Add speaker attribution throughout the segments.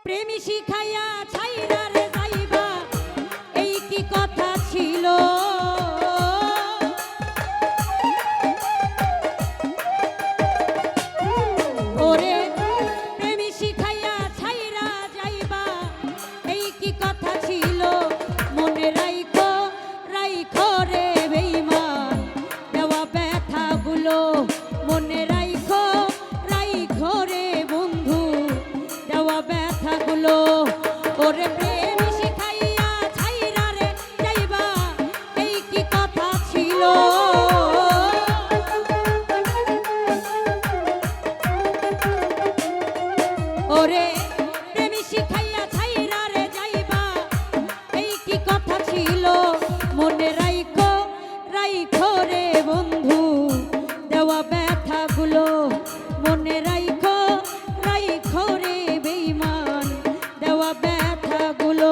Speaker 1: প্রেমী শিখাইয়া ছাইরা রে যাইবা, এই কি কথা ছিল? ওরে প্রেমী শিখাইয়া ছাইরা যাইবা, এই কি কথা ছিল? মনে রাইখো রাইখো রে বেঈমান, দেওয়া ব্যথাগুলো মনে রাইখো রাইখো রে বন্ধু, দেওয়া ব্যথাগুলো। ওরে প্রেমী শিখাইয়া ছাইরা রে যাইবা, এই কি কথা ছিল? ওরে প্রেমী শিখাইয়া ছাইরা রে যাইবা, এই কি কথা ছিল? মনে রাইখো রাইখো রে বন্ধু, দেওয়া ব্যথাগুলো মনে রাইখো রাইখো রে বেঈমান, দেওয়া ব্যথাগুলো।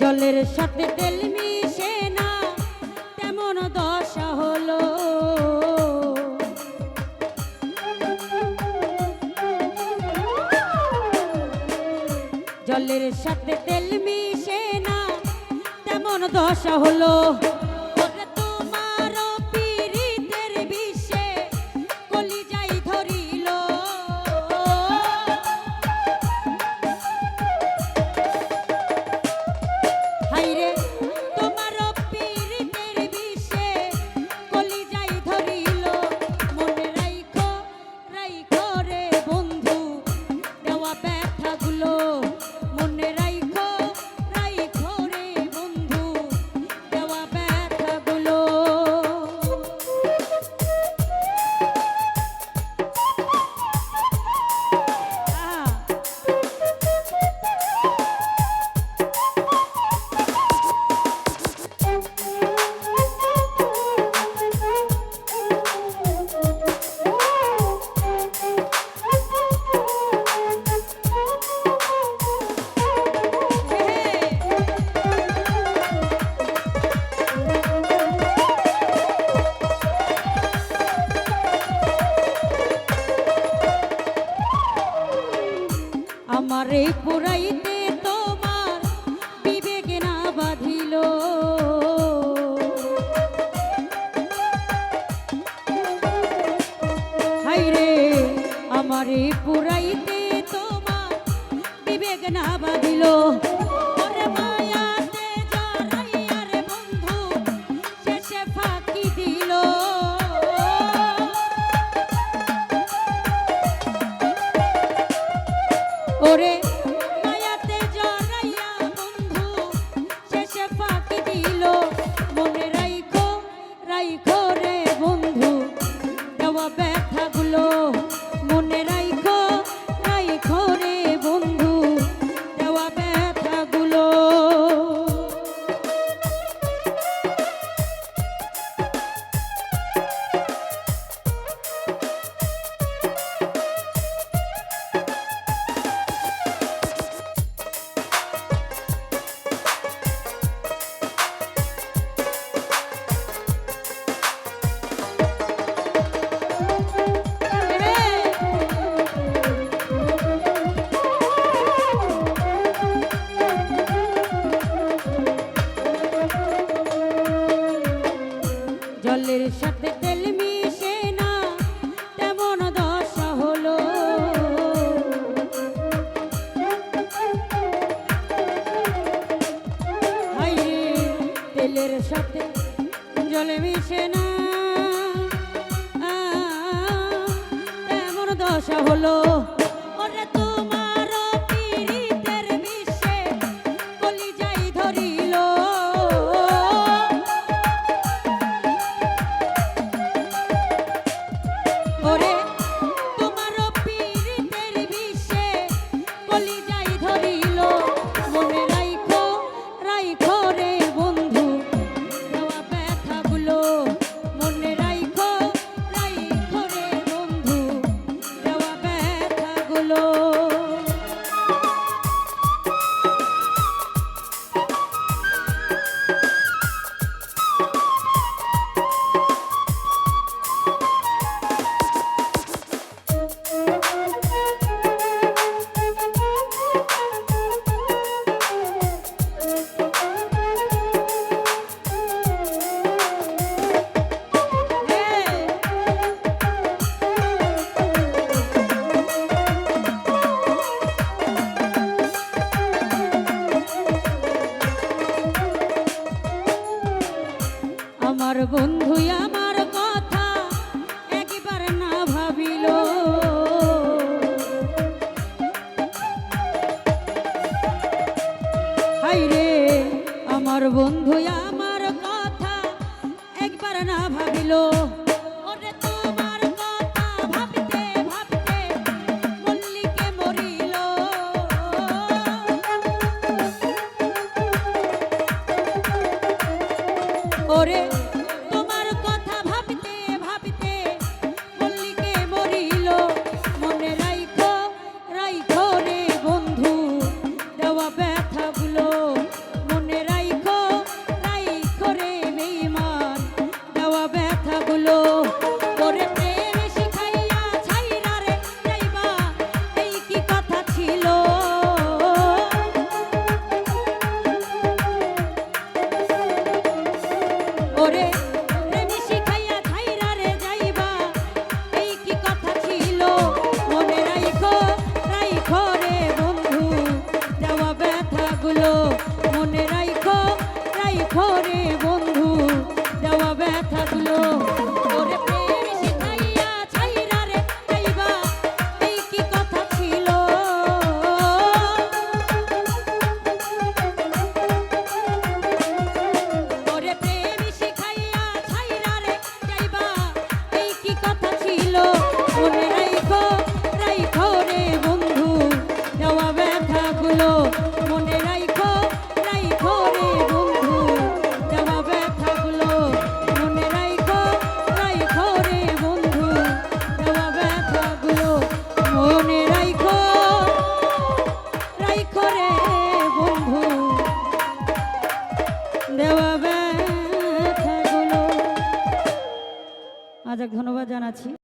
Speaker 1: জলের সাথে তেল মিশে না, তেমন দশা হলো। জলের সাথে তেল মিশে না, তেমন দশা হলো। ওরে তোমার পীড়িতের বিষে কলিজাই ধরিল। হাইরে তোমার পীড়িতের বিষে কলিজাই ধরিল। মনে রাইখো রাইখো রে বন্ধু, দেওয়া ব্যথাগুলো মনে রাইখো রাইখো রে বন্ধু, দেওয়া ব্যথাগুলো। আমারে পুরাইতে তোমার বিবেক না বাঁধিল। হাইরে আমারে পুরাইতে তোমার বিবেক না বাঁধিল। ওরে মায়াতে জড়াইয়া রে বন্ধু, শেষে ফাঁকি দিল। ওরে মায়াতে জড়াইয়া বন্ধু, শেষে ফাঁকি দিল। মনে রাইখো রাইখো রে বন্ধু, দেওয়া ব্যথাগুলো মনে রাইখো রাইখো রে বন্ধু, দেওয়া ব্যথাগুলো। দশা হলো ওরে তোমার পীড়িতের বিষে কলিজাই ধরিল ওরে তোমার পীড়িতের বিষে কলিজাই ধরিল মনে রাইখো রাইখো রে বন্ধু দেওয়া ব্যথাগুলো মনে রাইখো রাইখো রে বন্ধু দেওয়া ব্যথাগুলো আমার বন্ধু আমার কথা একবার না ভাবিল হায়রে আমার বন্ধু আমার কথা একবার না ভাবিল ওরে তোমার কথা ভাবতে ভাবতে মল্লিকে মরিল ওরে তোমার কথা ভাবতে ভাবতে মল্লিকে মরিল মনে রাইখো রাইখো রে বন্ধু দেওয়া ব্যথাগুলো মনে রাইখো রাইখো রে বেঈমান দেওয়া ব্যথাগুলো ওরে প্রেম শিখাইয়া ছাইরা রে যাইবা এই কি কথা ছিল ওরে প্রেম শিখাইয়া ছাইরা রে যাইবা এই কি কথা ছিল মনে রাইখো রাইখো রে বন্ধু দেওয়া ব্যথাগুলো মনে রাইখো রাইখো রে বন্ধু দেওয়া ব্যথাগুলো ওরে প্রেম শিখাইয়া ছাইরা রে যাইবা এই কি কথা ছিল ওরে প্রেম শিখাইয়া ছাইরা রে যাইবা এই কি কথা ছিল মনে রাইখো রাইখো রে বন্ধু দেওয়া ব্যথাগুলো মনে